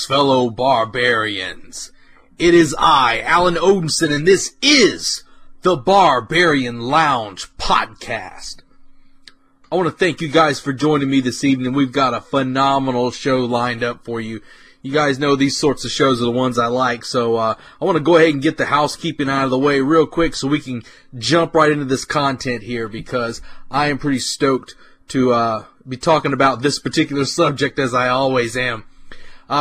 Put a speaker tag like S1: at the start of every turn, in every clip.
S1: fellow barbarians. It is I, Alan Odinson, and this is the Barbarian Lounge Podcast. I want to thank you guys for joining me this evening. We've got a phenomenal show lined up for you. You guys know these sorts of shows are the ones I like, so I want to go ahead and get the housekeeping out of the way real quick so we can jump right into this content here, because I am pretty stoked to be talking about this particular subject, as I always am.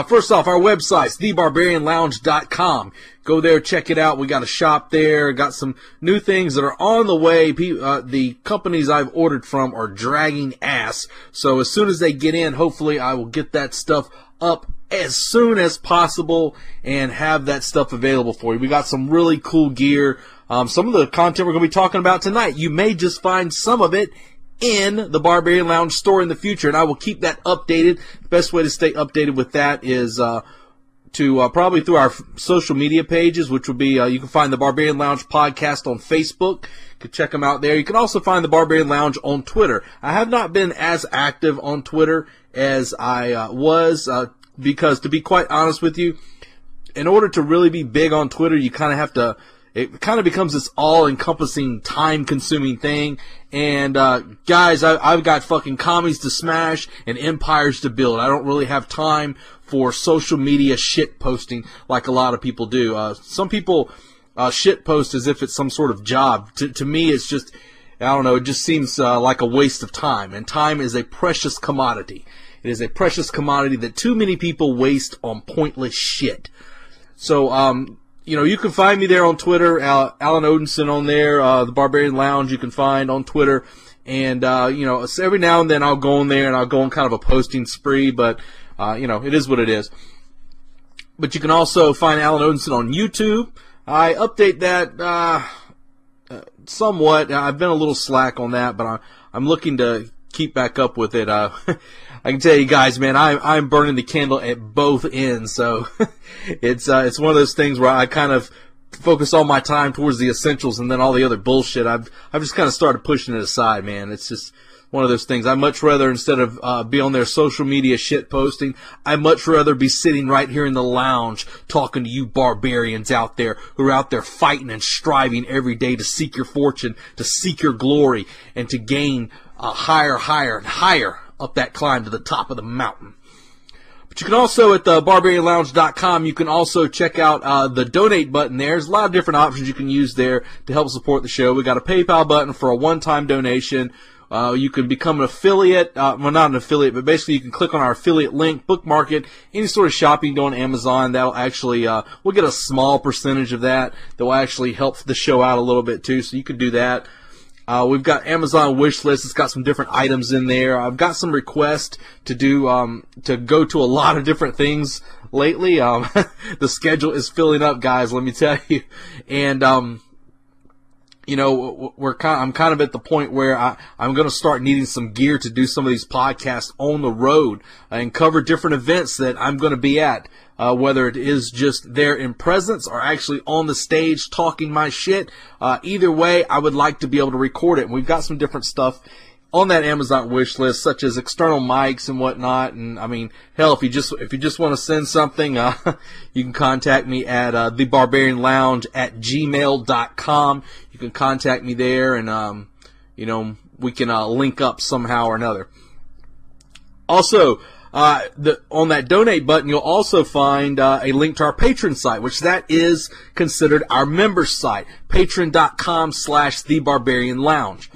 S1: First off, our website's thebarbarianlounge.com. Go there, check it out. We got a shop there. Got some new things that are on the way. The companies I've ordered from are dragging ass. So as soon as they get in, hopefully I will get that stuff up as soon as possible and have that stuff available for you. We got some really cool gear. Some of the content we're going to be talking about tonight, you may just find some of it in the Barbarian Lounge store in the future, and I will keep that updated. The best way to stay updated with that is to probably through our social media pages, which will be, you can find the Barbarian Lounge podcast on Facebook. You can check them out there. You can also find the Barbarian Lounge on Twitter. I have not been as active on Twitter as I was, because to be quite honest with you, in order to really be big on Twitter, you kind of have to, it kind of becomes this all-encompassing, time-consuming thing. And, guys, I've got fucking commies to smash and empires to build. I don't really have time for social media shit posting like a lot of people do. Some people shit post as if it's some sort of job. To me, it's just, I don't know, it just seems like a waste of time. And time is a precious commodity. It is a precious commodity that too many people waste on pointless shit. So, you know, you can find me there on Twitter, Alan Odinson on there, the Barbarian Lounge you can find on Twitter. And, you know, every now and then I'll go on there and I'll go on kind of a posting spree, but, you know, it is what it is. But you can also find Alan Odinson on YouTube. I update that, somewhat. I've been a little slack on that, but I'm looking to keep back up with it. I can tell you guys, man, I'm burning the candle at both ends, so it's one of those things where I kind of focus all my time towards the essentials, and then all the other bullshit, I've just kind of started pushing it aside, man. It's just one of those things. I'd much rather, instead of be on their social media shit posting, I'd much rather be sitting right here in the lounge talking to you barbarians out there who are out there fighting and striving every day to seek your fortune, to seek your glory, and to gain higher, and higher up that climb to the top of the mountain. But you can also, at the barbarianlounge.com, you can also check out the donate button there. There's a lot of different options you can use there to help support the show. We got a PayPal button for a one-time donation. You can become an affiliate, well, not an affiliate, but basically you can click on our affiliate link, bookmark it, any sort of shopping you do on Amazon. That'll actually, we'll get a small percentage of that will actually help the show out a little bit too, so you can do that. We've got Amazon wish list. It's got some different items in there. I've got some requests to do, to go to a lot of different things lately. The schedule is filling up, guys, let me tell you. And, you know, I'm kind of at the point where I'm going to start needing some gear to do some of these podcasts on the road and cover different events that I'm going to be at. Whether it is just there in presence or actually on the stage talking my shit. Either way, I would like to be able to record it. And we've got some different stuff on that Amazon wish list, such as external mics and whatnot. And I mean, hell, if you just want to send something, you can contact me at thebarbarianlounge@gmail.com. You can contact me there, and you know, we can link up somehow or another. Also, on that donate button, you'll also find a link to our Patreon site, which that is considered our member site, patreon.com/thebarbarianlounge.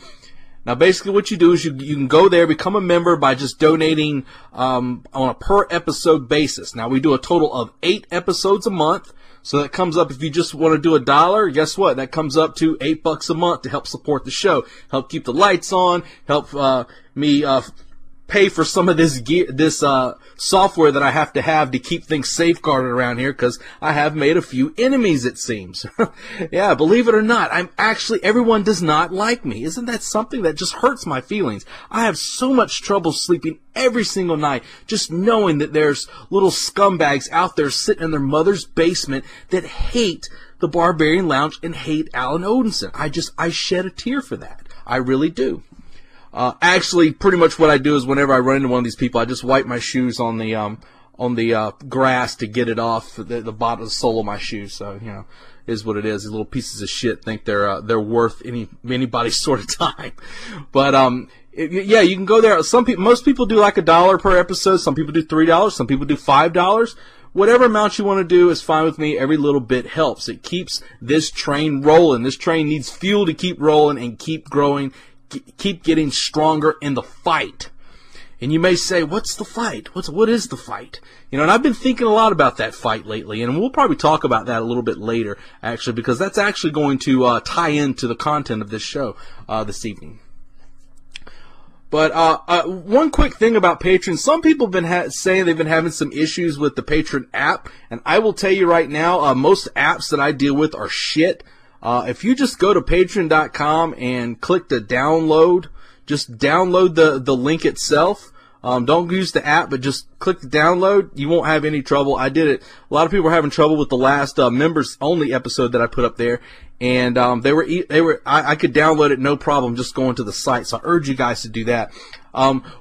S1: Now, basically what you do is you can go there, become a member by just donating on a per episode basis. Now, we do a total of 8 episodes a month. So that comes up, if you just want to do $1, guess what? That comes up to $8 a month to help support the show, help keep the lights on, help me pay for some of this gear, this software that I have to keep things safeguarded around here, because I have made a few enemies, it seems. Yeah, believe it or not, everyone does not like me. Isn't that something that just hurts my feelings? I have so much trouble sleeping every single night just knowing that there's little scumbags out there sitting in their mother's basement that hate the Barbarian Lounge and hate Alan Odinson. I shed a tear for that. I really do. Actually, pretty much what I do is whenever I run into one of these people, I just wipe my shoes on the on the grass to get it off the bottom of the sole of my shoe. So, you know, is what it is. These little pieces of shit think they're worth anybody's sort of time. But yeah, you can go there. Most people do like $1 per episode. Some people do $3. Some people do $5. Whatever amount you want to do is fine with me. Every little bit helps. It keeps this train rolling. This train needs fuel to keep rolling and keep growing, keep getting stronger in the fight. And you may say, what's the fight? What is the fight? You know, and I've been thinking a lot about that fight lately, and we'll probably talk about that a little bit later, actually, because that's actually going to tie into the content of this show this evening. But one quick thing about Patreon. Some people have been saying they've been having some issues with the Patreon app. And I will tell you right now, most apps that I deal with are shit. If you just go to patreon.com and click the download, just download the link itself. Don't use the app, but just click the download. You won't have any trouble. I did it. A lot of people were having trouble with the last members only episode that I put up there. And I could download it no problem just going to the site. So I urge you guys to do that.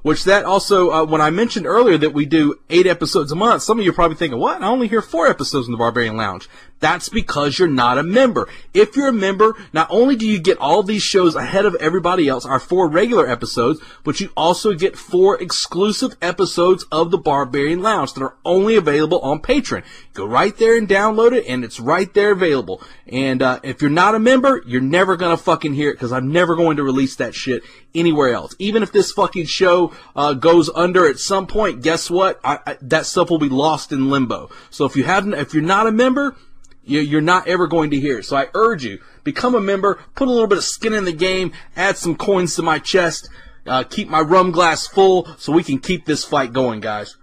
S1: Which that also, when I mentioned earlier that we do 8 episodes a month, some of you are probably thinking, what? I only hear 4 episodes in the Barbarian Lounge. That's because you're not a member. If you're a member, not only do you get all these shows ahead of everybody else, our 4 regular episodes, but you also get 4 exclusive episodes of the Barbarian Lounge that are only available on Patreon. Go right there and download it, and it's right there available. And if you're not a member, you're never gonna fucking hear it, because I'm never going to release that shit anywhere else. Even if this fucking show goes under at some point, guess what? That stuff will be lost in limbo. So if you're not a member, you're not ever going to hear it. So I urge you, become a member, put a little bit of skin in the game, add some coins to my chest, keep my rum glass full so we can keep this fight going, guys.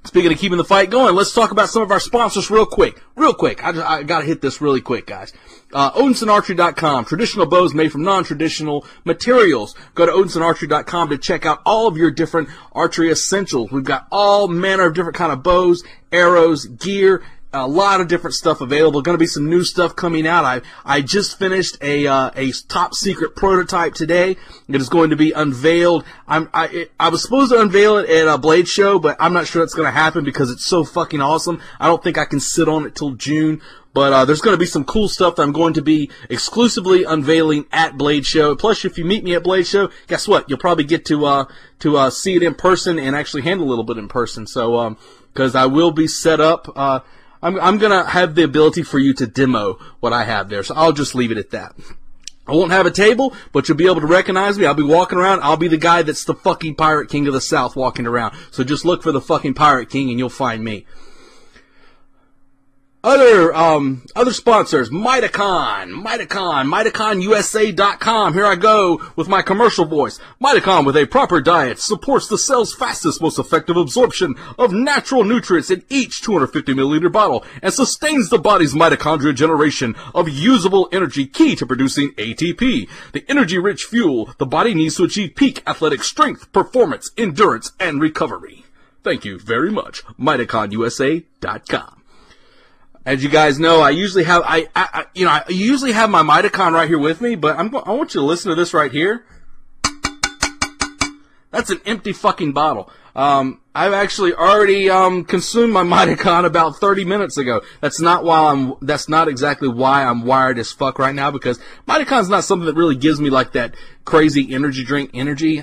S1: Speaking of keeping the fight going, let's talk about some of our sponsors real quick. I gotta hit this really quick, guys. OdinsonArchery.com. Traditional bows made from non-traditional materials. Go to OdinsonArchery.com to check out all of your different archery essentials. We've got all manner of different kind of bows, arrows, gear, a lot of different stuff available. Going to be some new stuff coming out. I just finished a top secret prototype today. It is going to be unveiled. I was supposed to unveil it at a Blade Show, but I'm not sure that's going to happen because it's so fucking awesome. I don't think I can sit on it till June. But there's going to be some cool stuff that I'm going to be exclusively unveiling at Blade Show. Plus, if you meet me at Blade Show, guess what? You'll probably get to see it in person and actually handle a little bit in person. So, because I will be set up. I'm gonna have the ability for you to demo what I have there, so I'll just leave it at that. I won't have a table, but you'll be able to recognize me. I'll be walking around. I'll be the guy that's the fucking Pirate King of the South walking around. So just look for the fucking Pirate King and you'll find me. Other sponsors, MitoConusa.com. Here I go with my commercial voice. Mitocon, with a proper diet, supports the cell's fastest, most effective absorption of natural nutrients in each 250 milliliter bottle and sustains the body's mitochondrial generation of usable energy key to producing ATP, the energy-rich fuel the body needs to achieve peak athletic strength, performance, endurance, and recovery. Thank you very much. MitoConusa.com. As you guys know, I usually have my Mitocon right here with me, but I want you to listen to this right here. That's an empty fucking bottle. I've actually already consumed my Mitocon about 30 minutes ago. That's not exactly why I'm wired as fuck right now, because Mitocon's not something that really gives me like that crazy energy drink energy,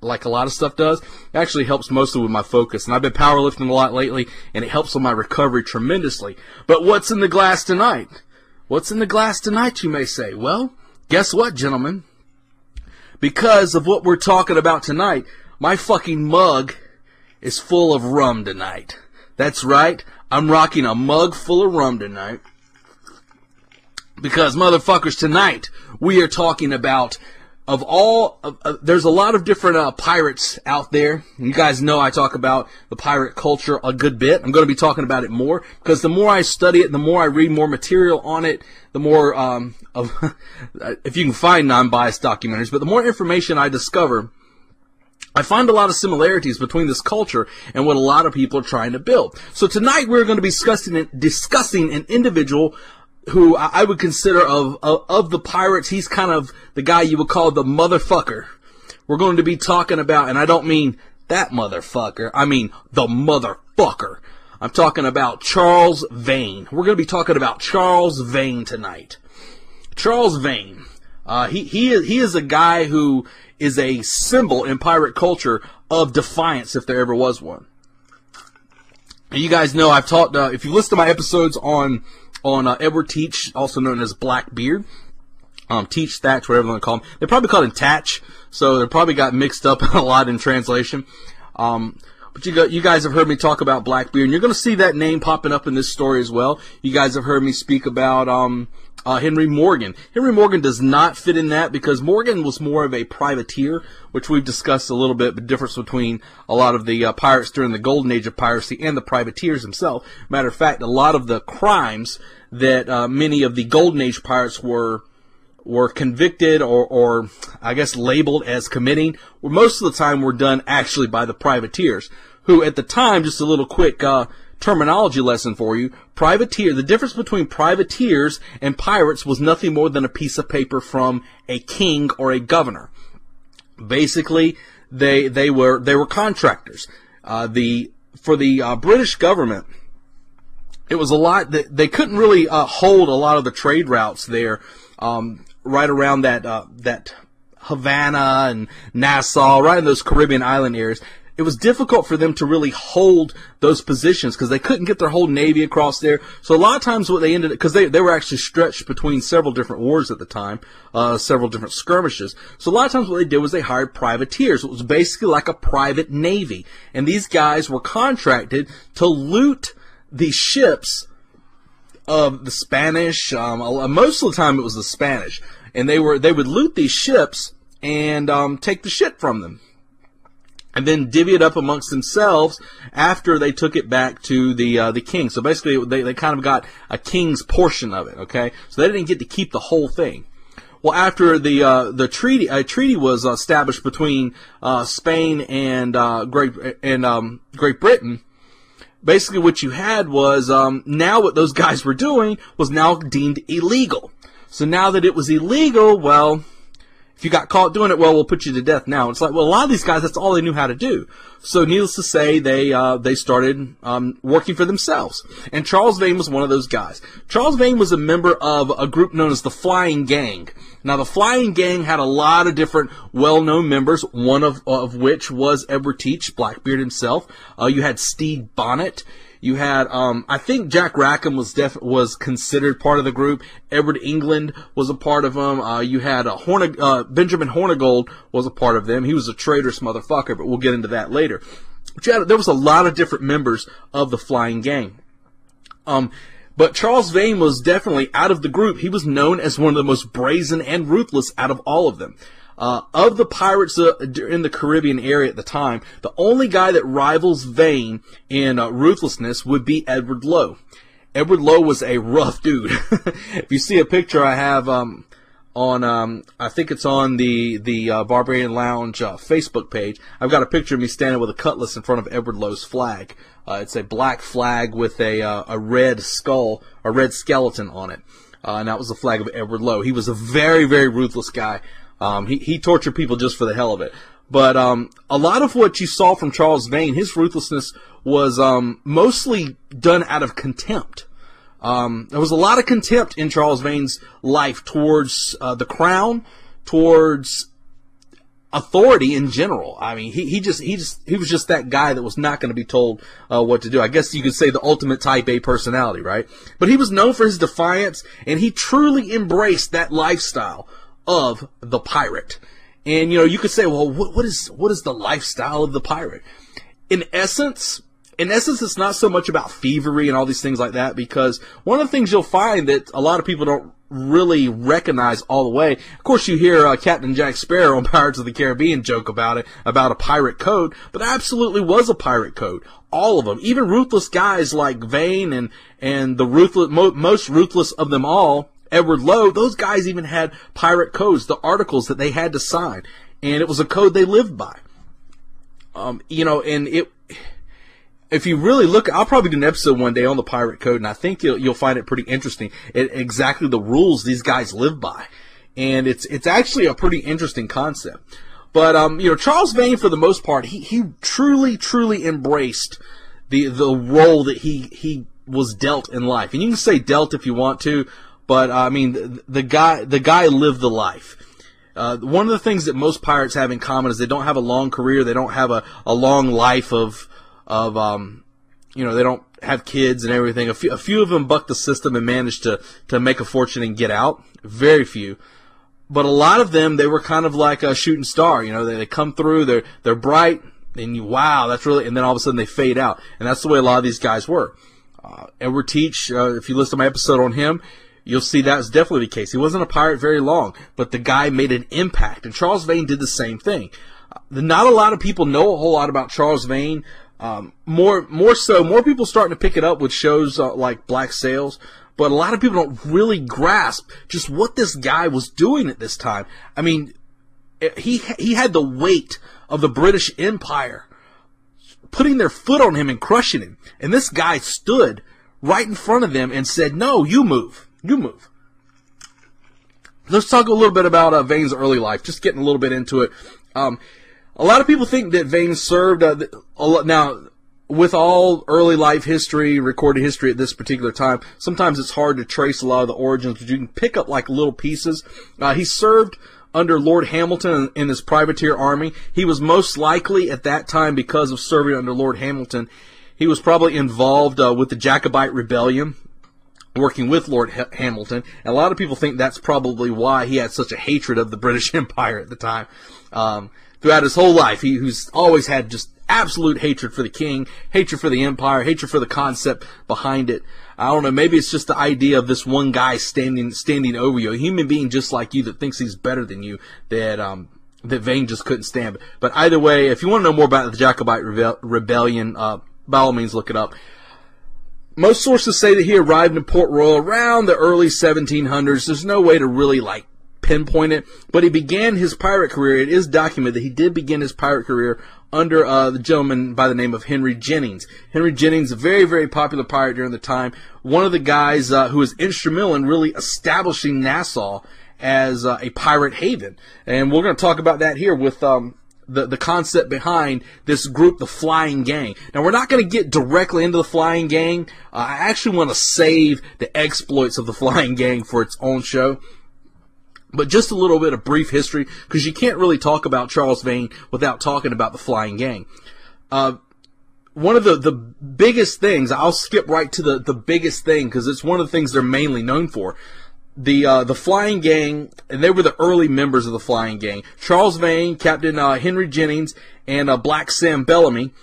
S1: like a lot of stuff does. It actually helps mostly with my focus, and I've been powerlifting a lot lately, and it helps with my recovery tremendously. But what's in the glass tonight? What's in the glass tonight, you may say? Well, guess what, gentlemen? Because of what we're talking about tonight, my fucking mug is full of rum tonight. That's right, I'm rocking a mug full of rum tonight. Because, motherfuckers, tonight we are talking about, there's a lot of different pirates out there. You guys know I talk about the pirate culture a good bit. I'm going to be talking about it more, because the more I study it, the more I read more material on it, the more, if you can find non-biased documentaries, but the more information I discover, I find a lot of similarities between this culture and what a lot of people are trying to build. So tonight we're going to be discussing an individual who I would consider of the pirates. He's kind of the guy you would call the motherfucker. We're going to be talking about, and I don't mean that motherfucker. I mean, the motherfucker. I'm talking about Charles Vane. We're going to be talking about Charles Vane tonight. Charles Vane. He is a guy who is a symbol in pirate culture of defiance, if there ever was one. You guys know I've talked, if you listen to my episodes on Edward Teach, also known as Blackbeard, Teach, Thatch, whatever they want to call him. They probably called him Tatch, so they probably got mixed up a lot in translation. But you guys have heard me talk about Blackbeard, and you're going to see that name popping up in this story as well. You guys have heard me speak about Henry Morgan. Henry Morgan does not fit in that because Morgan was more of a privateer, which we've discussed a little bit, the difference between a lot of the pirates during the golden age of piracy and the privateers themselves. Matter of fact, a lot of the crimes that many of the golden age pirates were convicted or I guess labeled as committing, most of the time were done actually by the privateers, who at the time, just a little quick terminology lesson for you, privateer, the difference between privateers and pirates was nothing more than a piece of paper from a king or a governor. Basically, they were contractors. For the British government, it was a lot that they couldn't really hold a lot of the trade routes there. Right around that Havana and Nassau, right in those Caribbean island areas, it was difficult for them to really hold those positions because they couldn't get their whole navy across there. So a lot of times what they ended, because they were actually stretched between several different wars at the time, several different skirmishes. So a lot of times what they did was they hired privateers. It was basically like a private navy. And these guys were contracted to loot these ships of the Spanish. Most of the time it was the Spanish, and they would loot these ships and take the shit from them, and then divvy it up amongst themselves after they took it back to the king. So basically, they kind of got a king's portion of it. Okay, so they didn't get to keep the whole thing. Well, after a treaty was established between Spain and Great Britain. Basically, what you had was, now what those guys were doing was now deemed illegal. So now that it was illegal, well, if you got caught doing it, well, we'll put you to death now. It's like, well, a lot of these guys, that's all they knew how to do. So needless to say, they started, working for themselves. And Charles Vane was one of those guys. Charles Vane was a member of a group known as the Flying Gang. Now, the Flying Gang had a lot of different well-known members, one of which was Edward Teach, Blackbeard himself. You had Stede Bonnet. You had, I think Jack Rackham was considered part of the group. Edward England was a part of them. You had Benjamin Hornigold was a part of them. He was a traitorous motherfucker, but we'll get into that later. But there was a lot of different members of the Flying Gang. But Charles Vane was definitely out of the group. He was known as one of the most brazen and ruthless out of all of them. Of the pirates in the Caribbean area at the time, the only guy that rivals Vane in ruthlessness would be Edward Lowe. Edward Lowe was a rough dude. If you see a picture I have I think it's on the Barbarian Lounge Facebook page, I've got a picture of me standing with a cutlass in front of Edward Lowe's flag. It's a black flag with a red skull, a red skeleton on it. And that was the flag of Edward Lowe. He was a very, very ruthless guy. He tortured people just for the hell of it. But a lot of what you saw from Charles Vane, his ruthlessness was mostly done out of contempt. There was a lot of contempt in Charles Vane's life towards the crown, towards authority in general. I mean, he was just that guy that was not going to be told what to do. I guess you could say the ultimate type A personality, right? But he was known for his defiance, and he truly embraced that lifestyle of the pirate. And you could say, well, what is the lifestyle of the pirate? In essence, it's not so much about thievery and all these things like that, because one of the things you'll find that a lot of people don't really recognize all the way. Of course, you hear Captain Jack Sparrow on Pirates of the Caribbean joke about it, about a pirate code, but there absolutely was a pirate code. All of them, even ruthless guys like Vane and the most ruthless of them all, Edward Lowe, those guys even had pirate codes, the articles that they had to sign, and it was a code they lived by. And if you really look, I'll probably do an episode one day on the pirate code, and I think you'll find it pretty interesting. Exactly the rules these guys live by, and it's actually a pretty interesting concept. But Charles Vane, for the most part, he truly embraced the role that he was dealt in life. And you can say dealt if you want to, but the guy lived the life. One of the things that most pirates have in common is they don't have a long career. They don't have a long life of they don't have kids and everything. A few of them bucked the system and managed to make a fortune and get out. Very few. But a lot of them, they were kind of like a shooting star. They come through, they're bright, and wow, that's really, and then all of a sudden they fade out. And that's the way a lot of these guys were. Edward Teach, if you listen to my episode on him, you'll see that's definitely the case. He wasn't a pirate very long, but the guy made an impact. And Charles Vane did the same thing. Not a lot of people know a whole lot about Charles Vane. More people starting to pick it up with shows like Black Sails. But a lot of people don't really grasp just what this guy was doing at this time. I mean, he had the weight of the British Empire putting their foot on him and crushing him. And this guy stood right in front of them and said, "No, you move. You move." Let's talk a little bit about Vane's early life, just getting a little bit into it. A lot of people think that Vane served, now, with all early life history, recorded history at this particular time, sometimes it's hard to trace a lot of the origins, but you can pick up like little pieces. He served under Lord Hamilton in his privateer army. He was most likely at that time, because of serving under Lord Hamilton, he was probably involved with the Jacobite rebellion, working with Lord Hamilton. And a lot of people think that's probably why he had such a hatred of the British Empire at the time. Throughout his whole life, who's always had just absolute hatred for the king, hatred for the empire, hatred for the concept behind it. I don't know, maybe it's just the idea of this one guy standing over you, a human being just like you that thinks he's better than you, that Vane just couldn't stand. But either way, if you want to know more about the Jacobite rebellion, by all means look it up. Most sources say that he arrived in Port Royal around the early 1700s. There's no way to really pinpoint it, but he began his pirate career. It is documented that he did begin his pirate career under the gentleman by the name of Henry Jennings. Henry Jennings, a very, very popular pirate during the time. One of the guys who was instrumental in really establishing Nassau as a pirate haven. And we're going to talk about that here with the concept behind this group, the Flying Gang. Now, we're not going to get directly into the Flying Gang. I actually want to save the exploits of the Flying Gang for its own show. But just a little bit of brief history, because you can't really talk about Charles Vane without talking about the Flying Gang. One of the biggest things, I'll skip right to the biggest thing, because it's one of the things they're mainly known for. The Flying Gang, and they were the early members of the Flying Gang. Charles Vane, Captain Henry Jennings, and Black Sam Bellamy.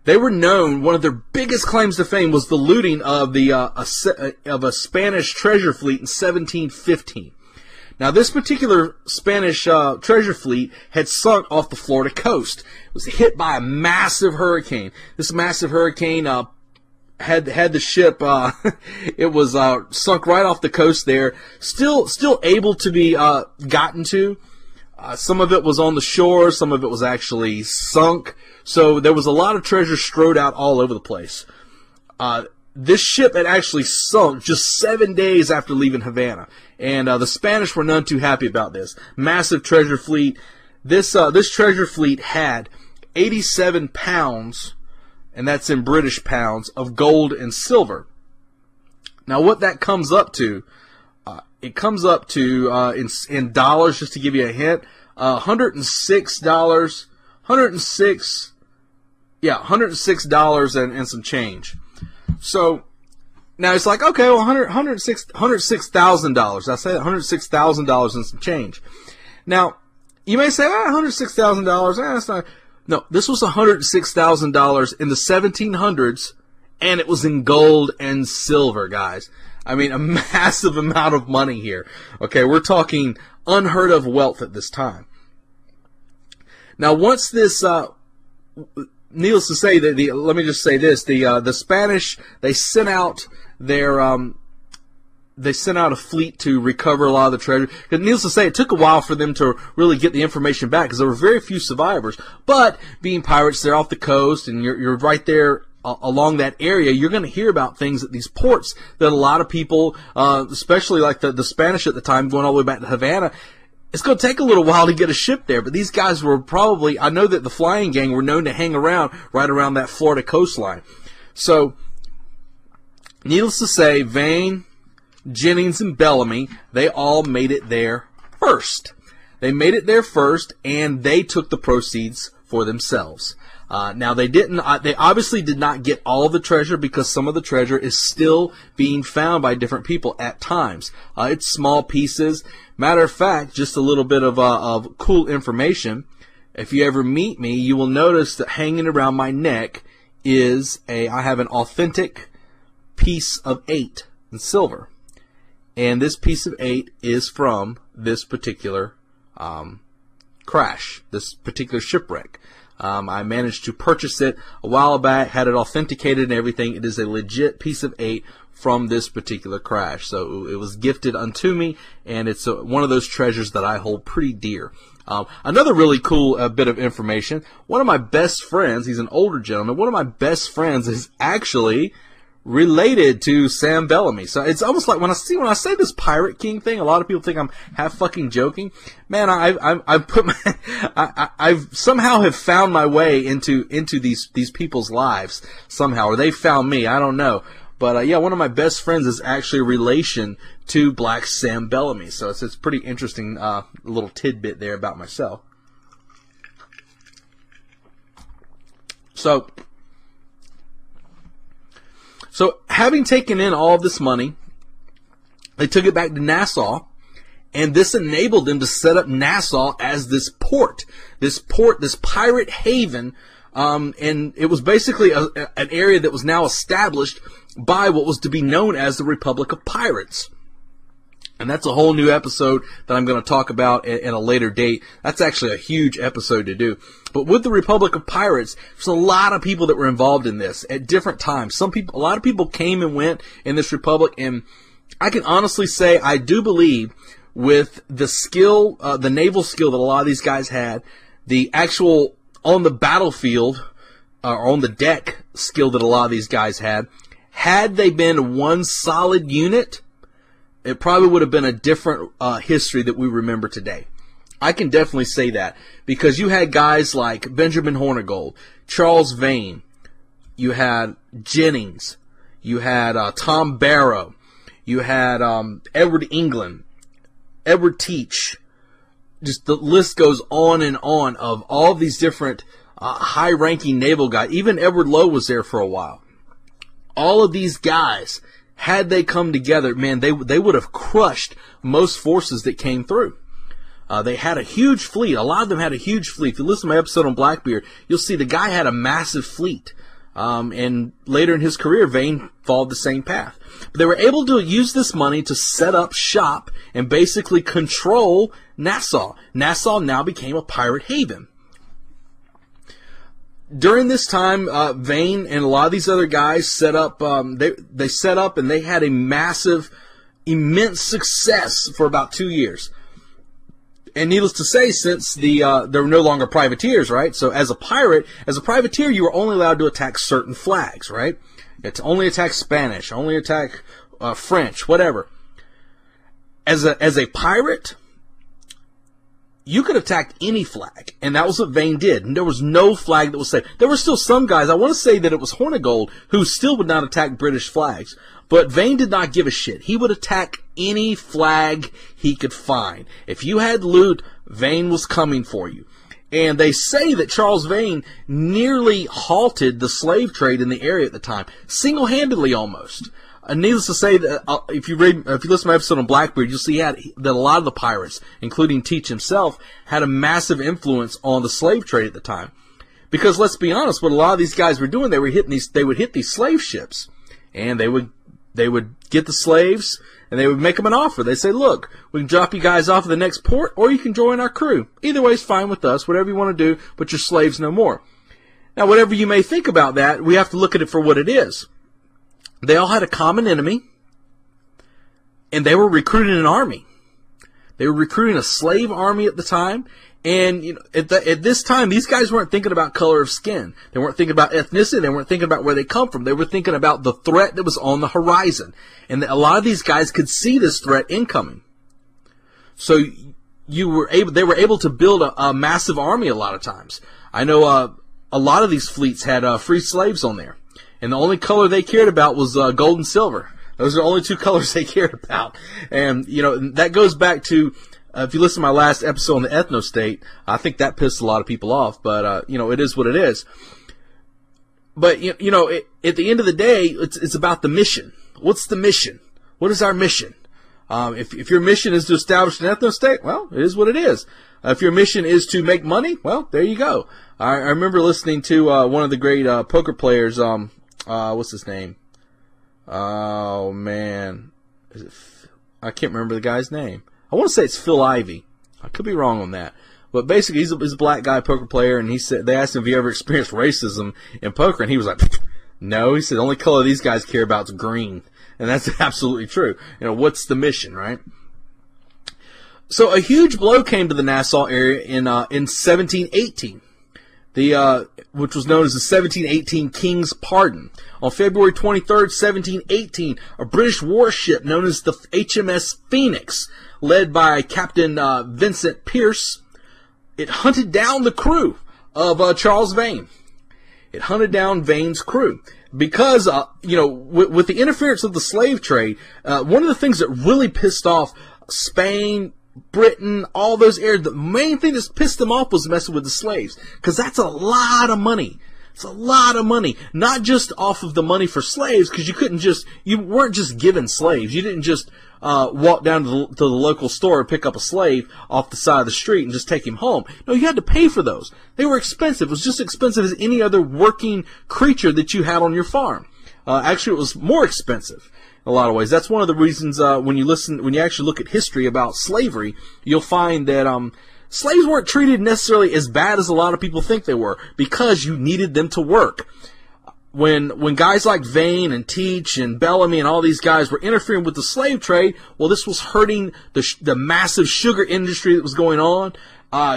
S1: They were known, one of their biggest claims to fame was the looting of a Spanish treasure fleet in 1715. Now, this particular Spanish treasure fleet had sunk off the Florida coast. It was hit by a massive hurricane. This massive hurricane had the ship. It was sunk right off the coast there. Still able to be gotten to. Some of it was on the shore. Some of it was actually sunk. So there was a lot of treasure strewed out all over the place. This ship had actually sunk just 7 days after leaving Havana. And the Spanish were none too happy about this. Massive treasure fleet. This treasure fleet had 87 pounds, and that's in British pounds, of gold and silver. Now, what that comes up to, it comes up to, in dollars, just to give you a hint, $106 and some change. So, now it's like, okay, well, $106,000. I say that, $106,000 and some change. Now, you may say, $106,000, that's not. No, this was $106,000 in the 1700s, and it was in gold and silver, guys. I mean, a massive amount of money here. Okay, we're talking unheard of wealth at this time. Now, once this, needless to say, let me just say this: the Spanish, they sent out a fleet to recover a lot of the treasure. And needless to say, it took a while for them to really get the information back, because there were very few survivors. But being pirates, they're off the coast, and you're right there along that area. You're going to hear about things at these ports that a lot of people, especially like the Spanish at the time, going all the way back to Havana, it's going to take a little while to get a ship there, but these guys were probably, I know that the flying gang were known to hang around right around that Florida coastline. So, needless to say, Vane, Jennings, and Bellamy, they all made it there first. They made it there first, and they took the proceeds for themselves. Now, they obviously did not get all the treasure because some of the treasure is still being found by different people at times. It's small pieces. Matter of fact, just a little bit of cool information. If you ever meet me, you will notice that hanging around my neck is I have an authentic piece of 8 in silver. And this piece of 8 is from this particular crash, this particular shipwreck. I managed to purchase it a while back, had it authenticated and everything. It is a legit piece of 8 from this particular crash. So it was gifted unto me, and it's one of those treasures that I hold pretty dear. Another really cool bit of information, one of my best friends, he's an older gentleman, one of my best friends is actually related to Sam Bellamy. So it's almost like when I say this Pirate King thing, a lot of people think I'm half fucking joking. Man, I've somehow have found my way into these people's lives somehow, or they found me. I don't know. But yeah, one of my best friends is actually a relation to Black Sam Bellamy. So it's pretty interesting little tidbit there about myself. So, having taken in all of this money, they took it back to Nassau, and this enabled them to set up Nassau as this port, this pirate haven, and it was basically an area that was now established by what was to be known as the Republic of Pirates. And that's a whole new episode that I'm going to talk about in a later date. That's actually a huge episode to do. But with the Republic of Pirates, there's a lot of people that were involved in this at different times. A lot of people came and went in this republic, and I can honestly say I do believe with the skill, the naval skill that a lot of these guys had, the actual on the battlefield or on the deck skill that a lot of these guys had they been one solid unit, it probably would have been a different history that we remember today. I can definitely say that because you had guys like Benjamin Hornigold, Charles Vane, you had Jennings, you had Tom Barrow, you had Edward England, Edward Teach. Just the list goes on and on of all these different high-ranking naval guys. Even Edward Lowe was there for a while. All of these guys, had they come together, man, they would have crushed most forces that came through. They had a huge fleet. A lot of them had a huge fleet. If you listen to my episode on Blackbeard, you'll see the guy had a massive fleet. And later in his career, Vane followed the same path. But they were able to use this money to set up shop and basically control Nassau. Nassau now became a pirate haven. During this time, Vane and a lot of these other guys set up, they set up and they had a massive, immense success for about 2 years. And needless to say, since there were no longer privateers, right? So as a privateer, you were only allowed to attack certain flags, right? It's only attack Spanish, only attack French, whatever. As a pirate, you could attack any flag, and that was what Vane did. And there was no flag that was safe. There were still some guys, I want to say that it was Hornigold, who still would not attack British flags. But Vane did not give a shit. He would attack any flag he could find. If you had loot, Vane was coming for you. And they say that Charles Vane nearly halted the slave trade in the area at the time, single-handedly almost. Needless to say, that if you listen to my episode on Blackbeard, you'll see that a lot of the pirates, including Teach himself, had a massive influence on the slave trade at the time. Because let's be honest, what a lot of these guys were doing, they would hit these slave ships, and they would get the slaves, and they would make them an offer. They'd say, look, we can drop you guys off at the next port, or you can join our crew. Either way is fine with us, whatever you want to do, but you're slaves no more. Now, whatever you may think about that, we have to look at it for what it is. They all had a common enemy, and they were recruiting an army. They were recruiting a slave army at the time, and you know, at this time, these guys weren't thinking about color of skin. They weren't thinking about ethnicity. They weren't thinking about where they come from. They were thinking about the threat that was on the horizon. And a lot of these guys could see this threat incoming. So they were able to build a massive army a lot of times. I know a lot of these fleets had free slaves on there, and the only color they cared about was gold and silver. Those are the only two colors they cared about. And, that goes back to, if you listen to my last episode on the ethno-state, I think that pissed a lot of people off, but, it is what it is. But, at the end of the day, it's about the mission. What's the mission? What is our mission? If your mission is to establish an ethno-state, well, it is what it is. If your mission is to make money, well, there you go. I remember listening to one of the great poker players, what's his name? Oh, man. I can't remember the guy's name. I want to say it's Phil Ivey. I could be wrong on that. But basically, he's a black guy poker player, and they asked him if he ever experienced racism in poker, and he was like, no. He said, the only color these guys care about is green. And that's absolutely true. What's the mission, right? So a huge blow came to the Nassau area in 1718. Which was known as the 1718 King's Pardon. On February 23rd, 1718, a British warship known as the HMS Phoenix, led by Captain Vincent Pierce, it hunted down the crew of Charles Vane. It hunted down Vane's crew. Because, with the interference of the slave trade, one of the things that really pissed off Spain, Britain, all those areas, the main thing that pissed them off was messing with the slaves. Because that's a lot of money. It's a lot of money. Not just off of the money for slaves, because you weren't just given slaves. You didn't just walk down to the local store and pick up a slave off the side of the street and just take him home. No, you had to pay for those. They were expensive. It was just expensive as any other working creature that you had on your farm. Actually, it was more expensive. A lot of ways. That's one of the reasons when you actually look at history about slavery, you'll find that slaves weren't treated necessarily as bad as a lot of people think they were, because you needed them to work. When guys like Vane and Teach and Bellamy and all these guys were interfering with the slave trade, well, this was hurting the massive sugar industry that was going on.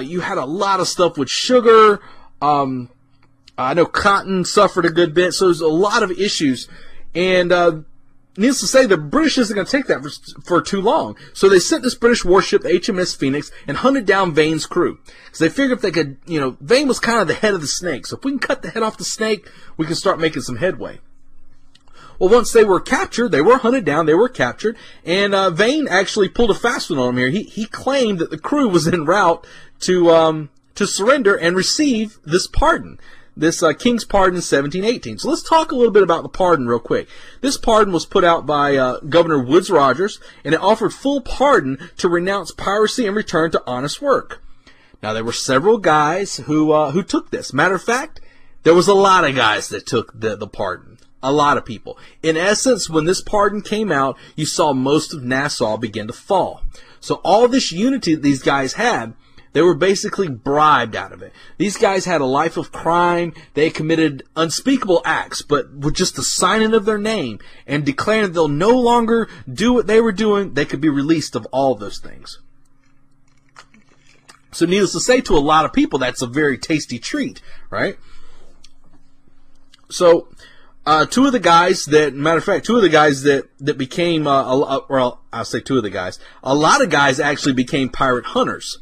S1: You had a lot of stuff with sugar. I know cotton suffered a good bit, so there's a lot of issues. And needless to say, the British isn't going to take that for too long. So they sent this British warship, the HMS Phoenix, and hunted down Vane's crew. Because they figured if they could, Vane was kind of the head of the snake. So if we can cut the head off the snake, we can start making some headway. Well, once they were captured, they were hunted down, they were captured, and Vane actually pulled a fast one on them here. He claimed that the crew was en route to surrender and receive this pardon. This King's Pardon in 1718. So let's talk a little bit about the pardon real quick. This pardon was put out by Governor Woodes Rogers, and it offered full pardon to renounce piracy and return to honest work. Now, there were several guys who took this. Matter of fact, there was a lot of guys that took the pardon. A lot of people. In essence, when this pardon came out, you saw most of Nassau begin to fall. So all this unity that these guys had, they were basically bribed out of it. These guys had a life of crime. They committed unspeakable acts, but with just the signing of their name and declaring that they'll no longer do what they were doing, they could be released of all those things. So needless to say, to a lot of people, that's a very tasty treat, right? So, two of the guys that became, I'll say two of the guys. A lot of guys actually became pirate hunters.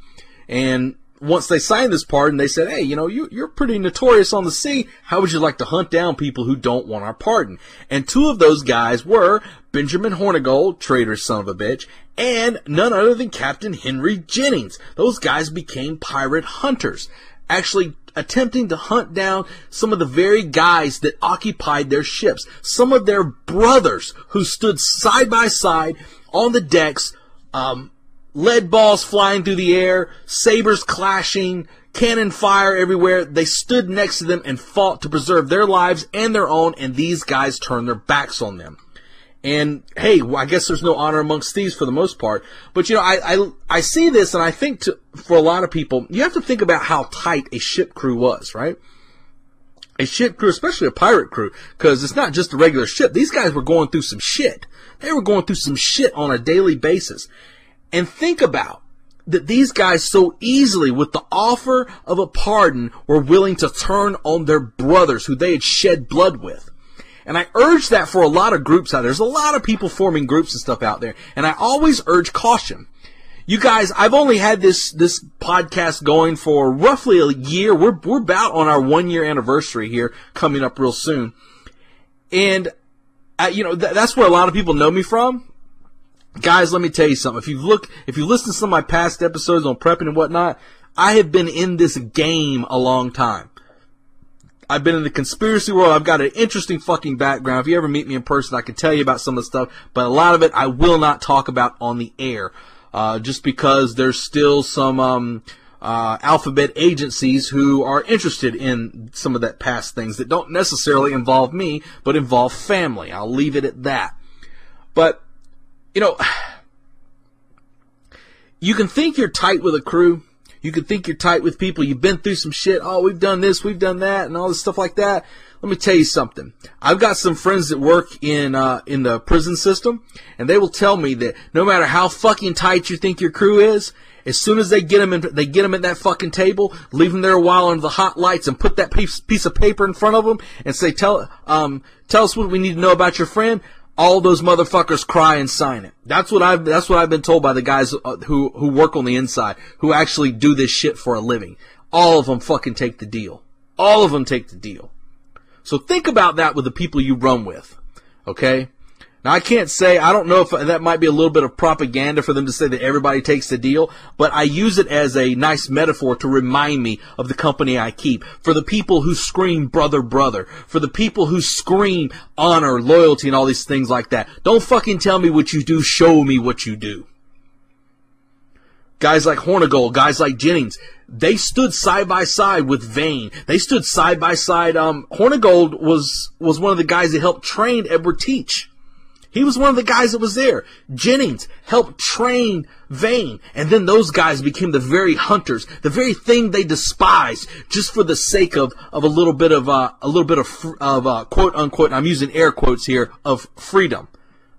S1: And once they signed this pardon, they said, hey, you're pretty notorious on the sea. How would you like to hunt down people who don't want our pardon? And two of those guys were Benjamin Hornigold, traitorous son of a bitch, and none other than Captain Henry Jennings. Those guys became pirate hunters, actually attempting to hunt down some of the very guys that occupied their ships, some of their brothers who stood side by side on the decks, lead balls flying through the air, sabers clashing, cannon fire everywhere. They stood next to them and fought to preserve their lives and their own, and these guys turned their backs on them. And, hey, I guess there's no honor amongst thieves for the most part. But, I see this, and I think for a lot of people, you have to think about how tight a ship crew was, right? A ship crew, especially a pirate crew, because it's not just a regular ship. These guys were going through some shit. They were going through some shit on a daily basis. And think about that these guys so easily, with the offer of a pardon, were willing to turn on their brothers who they had shed blood with. And I urge that for a lot of groups out there. There's a lot of people forming groups and stuff out there. And I always urge caution. You guys, I've only had this podcast going for roughly a year. We're about on our 1 year anniversary here, coming up real soon. And, that's where a lot of people know me from. Guys, let me tell you something. If you listen to some of my past episodes on prepping and whatnot, I have been in this game a long time. I've been in the conspiracy world. I've got an interesting fucking background. If you ever meet me in person, I can tell you about some of the stuff, but a lot of it I will not talk about on the air. Just because there's still some alphabet agencies who are interested in some of that past things that don't necessarily involve me, but involve family. I'll leave it at that. But, you can think you're tight with a crew. You can think you're tight with people. You've been through some shit. Oh, we've done this, we've done that, and all this stuff like that. Let me tell you something. I've got some friends that work in the prison system, and they will tell me that no matter how fucking tight you think your crew is, as soon as they get them at that fucking table, leave them there a while under the hot lights, and put that piece of paper in front of them, and say, tell us what we need to know about your friend. All those motherfuckers cry and sign it. That's what I've been told by the guys who work on the inside, who actually do this shit for a living. All of them fucking take the deal. All of them take the deal. So think about that with the people you run with. Okay? Now I can't say, I don't know if that might be a little bit of propaganda for them to say that everybody takes the deal, but I use it as a nice metaphor to remind me of the company I keep. For the people who scream brother, brother. For the people who scream honor, loyalty, and all these things like that. Don't fucking tell me what you do, show me what you do. Guys like Hornigold, guys like Jennings, they stood side by side with Vane. They stood side by side. Hornigold was one of the guys that helped train Edward Teach. He was one of the guys that was there. Jennings helped train Vane, and then those guys became the very hunters, the very thing they despised, just for the sake of a little bit of quote unquote, I'm using air quotes here, of freedom.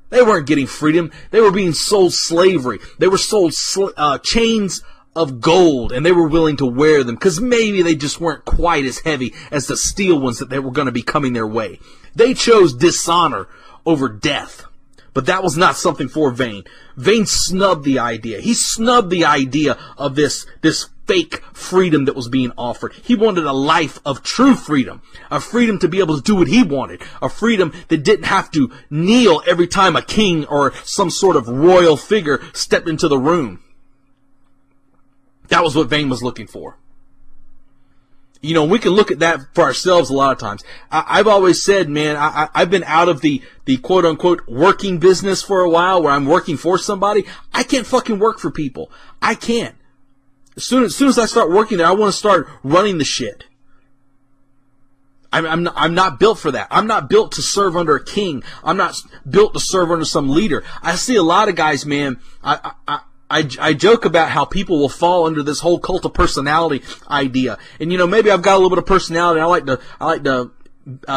S1: They weren't getting freedom. They were being sold slavery. They were sold chains of gold, and they were willing to wear them because maybe they just weren't quite as heavy as the steel ones that they were going to be coming their way. They chose dishonor over death. But that was not something for Vane. Vane snubbed the idea. He snubbed the idea of this fake freedom that was being offered. He wanted a life of true freedom. A freedom to be able to do what he wanted. A freedom that didn't have to kneel every time a king or some sort of royal figure stepped into the room. That was what Vane was looking for. We can look at that for ourselves a lot of times. I've always said, man, I've been out of the quote-unquote working business for a while where I'm working for somebody. I can't fucking work for people. I can't. As soon as I start working there, I want to start running the shit. I'm not built for that. I'm not built to serve under a king. I'm not built to serve under some leader. I see a lot of guys, man, I joke about how people will fall under this whole cult of personality idea. And, maybe I've got a little bit of personality. I like to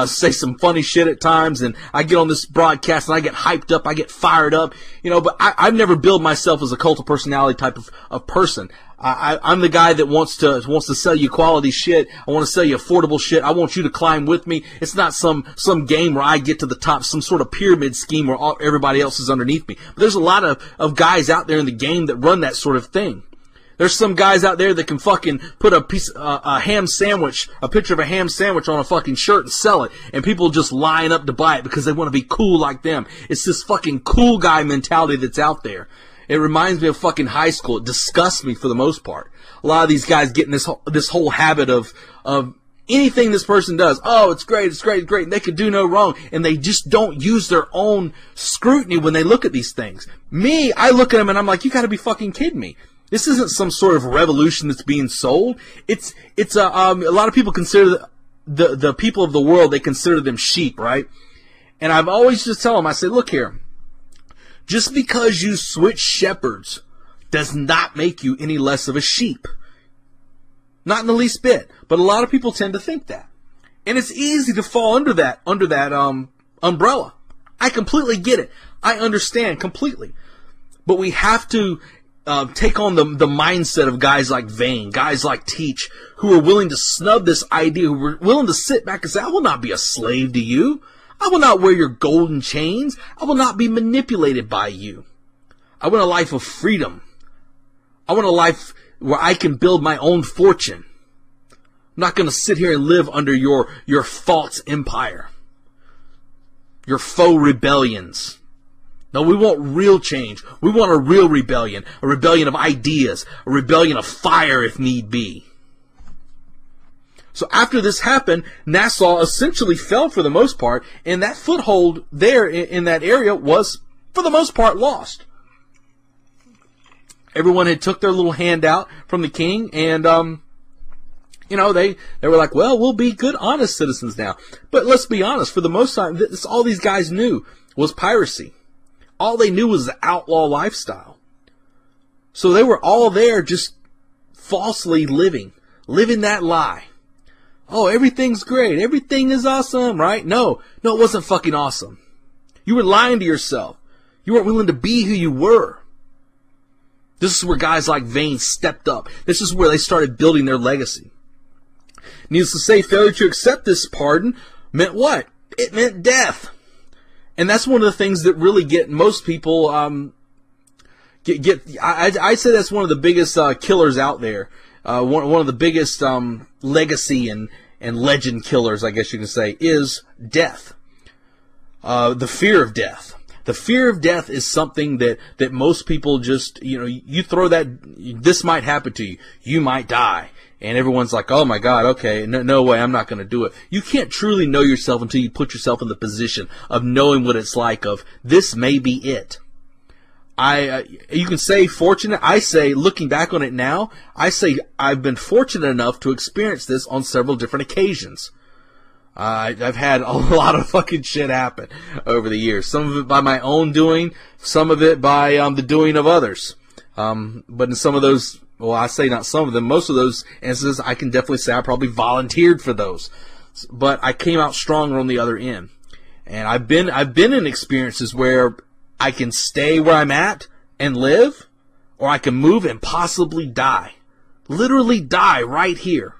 S1: say some funny shit at times, and I get on this broadcast and I get hyped up, I get fired up, but I've never billed myself as a cult of personality type of person. I'm the guy that wants to sell you quality shit. I want to sell you affordable shit. I want you to climb with me. It's not some game where I get to the top, some sort of pyramid scheme where everybody else is underneath me. But there's a lot of guys out there in the game that run that sort of thing. There's some guys out there that can fucking put a ham sandwich, a picture of a ham sandwich on a fucking shirt and sell it, and people just line up to buy it because they want to be cool like them. It's this fucking cool guy mentality that's out there. It reminds me of fucking high school. It disgusts me for the most part. A lot of these guys get in this whole habit of anything this person does. Oh, it's great, it's great, it's great. And they could do no wrong. And they just don't use their own scrutiny when they look at these things. Me, I look at them and I'm like, you gotta be fucking kidding me. This isn't some sort of revolution that's being sold. It's a lot of people consider the people of the world, they consider them sheep, right? And I've always just tell them, I say, look here. Just because you switch shepherds does not make you any less of a sheep. Not in the least bit. But a lot of people tend to think that. And it's easy to fall under that umbrella. I completely get it. I understand completely. But we have to take on the mindset of guys like Vane, guys like Teach, who are willing to snub this idea, who are willing to sit back and say, I will not be a slave to you. I will not wear your golden chains. I will not be manipulated by you. I want a life of freedom. I want a life where I can build my own fortune. I'm not going to sit here and live under your false empire, your faux rebellions. No, we want real change. We want a real rebellion, a rebellion of ideas, a rebellion of fire if need be. So after this happened, Nassau essentially fell for the most part, and that foothold there in that area was, for the most part, lost. Everyone had took their little handout from the king, and they were like, well, we'll be good, honest citizens now. But let's be honest, for the most time, this all these guys knew was piracy. All they knew was the outlaw lifestyle. So they were all there just falsely living that lie. Oh, everything's great. Everything is awesome, right? No, it wasn't fucking awesome. You were lying to yourself. You weren't willing to be who you were. This is where guys like Vane stepped up. This is where they started building their legacy. Needless to say, failure to accept this pardon meant what? It meant death. And that's one of the things that really get most people, I'd say that's one of the biggest killers out there. One of the biggest legacy and legend killers, I guess you can say, is death. The fear of death. The fear of death is something that most people just, you throw that, this might happen to you. You might die. And everyone's like, oh my God, okay, no way, I'm not going to do it. You can't truly know yourself until you put yourself in the position of knowing what it's like of, this may be it. You can say fortunate. I say, looking back on it now, I say I've been fortunate enough to experience this on several different occasions. I've had a lot of fucking shit happen over the years. Some of it by my own doing, some of it by the doing of others. But in some of those, well, I say not some of them, most of those instances, I can definitely say I probably volunteered for those. But I came out stronger on the other end. And I've been in experiences where I can stay where I'm at and live, or I can move and possibly die. Literally die right here.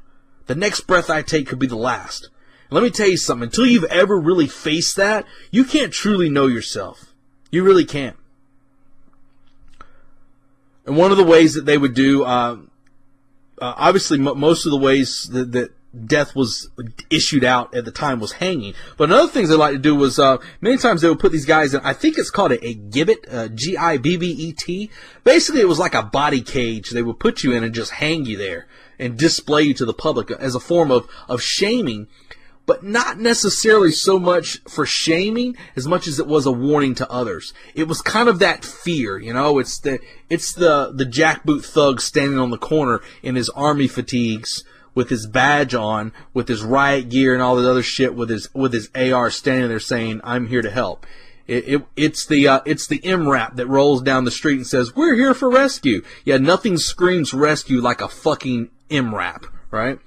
S1: The next breath I take could be the last. And let me tell you something. Until you've ever really faced that, you can't truly know yourself. You really can't. And one of the ways that they would do, obviously most of the ways that death was issued out at the time was hanging. But another thing they like to do was, many times they would put these guys in, I think it's called a gibbet, G-I-B-B-E-T. Basically it was like a body cage they would put you in and just hang you there and display you to the public as a form of shaming. But not necessarily so much for shaming as much as it was a warning to others. It was kind of that fear, it's the jackboot thug standing on the corner in his army fatigues with his badge on, with his riot gear and all that other shit, with his AR standing there saying, I'm here to help. It's the MRAP that rolls down the street and says, we're here for rescue. Yeah, nothing screams rescue like a fucking MRAP, right?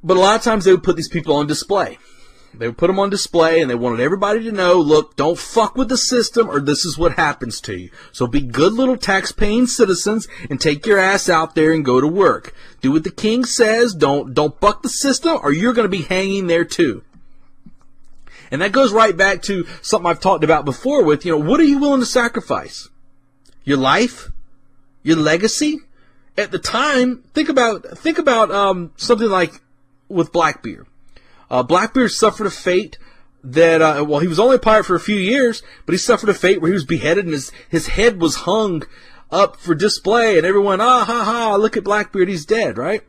S1: But a lot of times they would put these people on display. They would put them on display and they wanted everybody to know, look, don't fuck with the system or this is what happens to you. So be good little tax-paying citizens and take your ass out there and go to work. Do what the king says. Don't buck the system or you're going to be hanging there too. And that goes right back to something I've talked about before with, what are you willing to sacrifice? Your life? Your legacy? At the time, think about something like with Blackbeard. Blackbeard suffered a fate that, he was only a pirate for a few years, but he suffered a fate where he was beheaded and his head was hung up for display and everyone, look at Blackbeard, he's dead, right?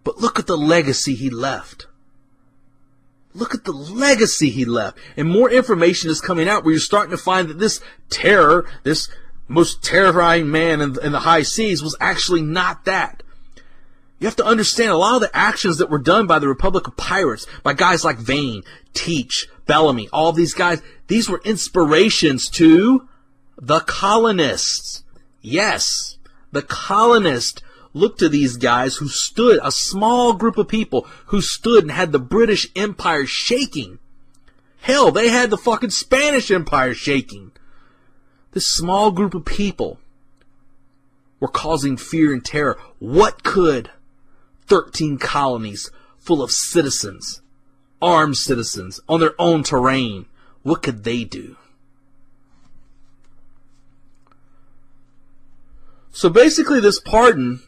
S1: But look at the legacy he left. Look at the legacy he left. And more information is coming out where you're starting to find that this terror, this most terrifying man in the high seas was actually not that. You have to understand a lot of the actions that were done by the Republic of Pirates, by guys like Vane, Teach, Bellamy, all these guys, these were inspirations to the colonists. Yes, the colonists looked to these guys who stood, a small group of people who stood and had the British Empire shaking. Hell, they had the fucking Spanish Empire shaking. This small group of people were causing fear and terror. What could 13 colonies full of citizens, armed citizens, on their own terrain, what could they do? So basically this pardon,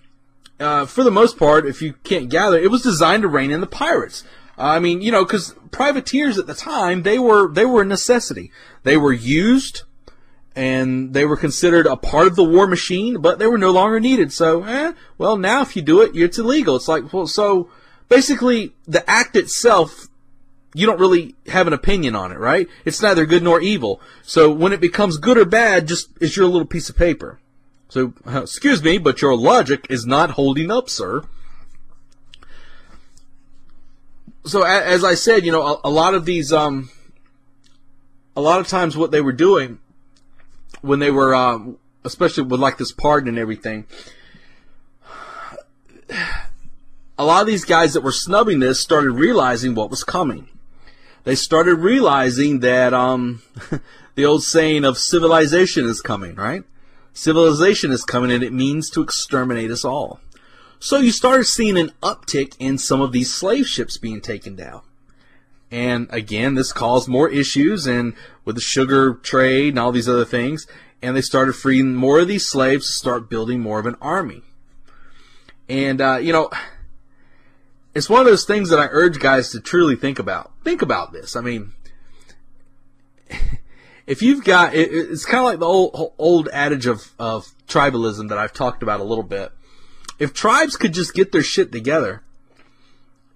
S1: for the most part, if you can't gather, it was designed to rein in the pirates. I mean, you know, because privateers at the time, they were a necessity. They were used, and they were considered a part of the war machine, but they were no longer needed. So, well, now if you do it, it's illegal. It's like, well, so basically the act itself, you don't really have an opinion on it, right? It's neither good nor evil. So when it becomes good or bad, just it's your little piece of paper. So, excuse me, but your logic is not holding up, sir. So as I said, you know, a lot of these, a lot of times what they were doing when they were, especially with like this pardon and everything, a lot of these guys that were snubbing this started realizing what was coming. They started realizing that the old saying of civilization is coming, right? Civilization is coming, and it means to exterminate us all. So you started seeing an uptick in some of these slave ships being taken down. And again, this caused more issues, and with the sugar trade and all these other things, and they started freeing more of these slaves to start building more of an army. And, you know, it's one of those things that I urge guys to truly think about. Think about this. I mean, if you've got, it's kind of like the old adage of tribalism that I've talked about a little bit. If tribes could just get their shit together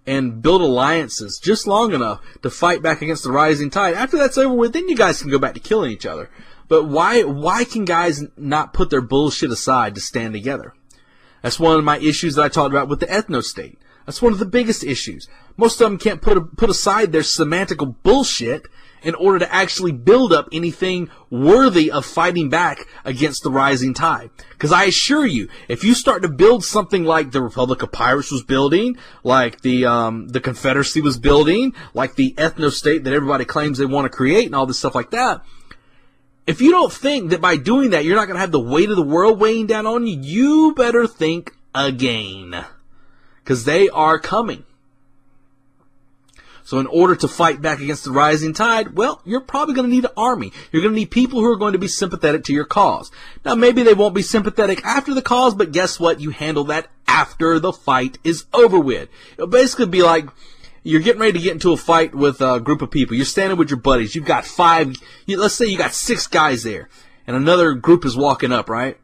S1: and build alliances just long enough to fight back against the rising tide, after that's over with, then you guys can go back to killing each other. But why can guys not put their bullshit aside to stand together? That's one of my issues that I talked about with the ethno-state. That's one of the biggest issues. Most of them can't put aside their semantical bullshit in order to actually build up anything worthy of fighting back against the rising tide. Because I assure you, if you start to build something like the Republic of Pirates was building, like the Confederacy was building, like the ethno-state that everybody claims they want to create and all this stuff like that, if you don't think that by doing that you're not going to have the weight of the world weighing down on you, you better think again. Because they are coming. So in order to fight back against the rising tide, well, you're probably going to need an army. You're going to need people who are going to be sympathetic to your cause. Now, maybe they won't be sympathetic after the cause, but guess what? You handle that after the fight is over with. It'll basically be like you're getting ready to get into a fight with a group of people. You're standing with your buddies. You've got let's say you got 6 guys there, and another group is walking up, right?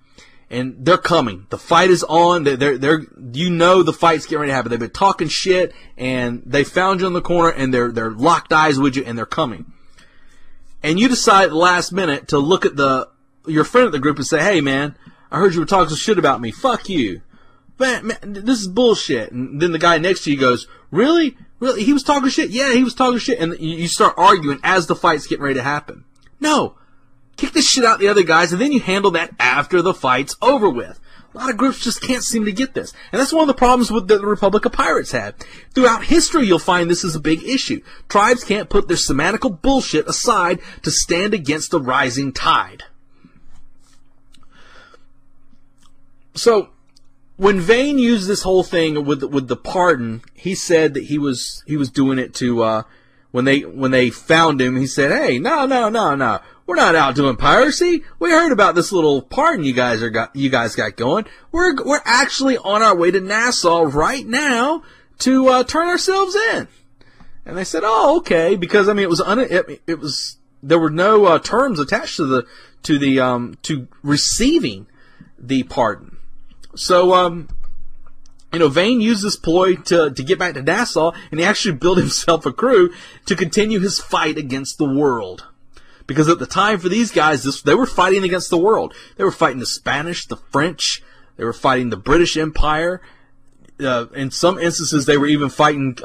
S1: And they're coming. The fight is on. You know the fight's getting ready to happen. They've been talking shit, and they found you in the corner, and they're locked eyes with you, and they're coming. And you decide at the last minute to look at your friend at the group and say, "Hey, man, I heard you were talking some shit about me. Fuck you. Man, this is bullshit." And then the guy next to you goes, "Really? Really? He was talking shit?" "Yeah, he was talking shit." And you start arguing as the fight's getting ready to happen. No. Kick this shit out the other guys, and then you handle that after the fight's over with. A lot of groups just can't seem to get this. And that's one of the problems with the Republic of Pirates had. Throughout history, you'll find this is a big issue. Tribes can't put their semantical bullshit aside to stand against the rising tide. So, when Vane used this whole thing with the pardon, he said that he was doing it to, when they found him, he said, "Hey, no. We're not out doing piracy. We heard about this little pardon you guys got going. We're actually on our way to Nassau right now to turn ourselves in." And they said, "Oh, okay," because I mean it was there were no terms attached to receiving the pardon. So you know, Vane used this ploy to get back to Nassau, and he actually built himself a crew to continue his fight against the world. Because at the time for these guys, they were fighting against the world. They were fighting the Spanish, the French. They were fighting the British Empire. In some instances, they were even fighting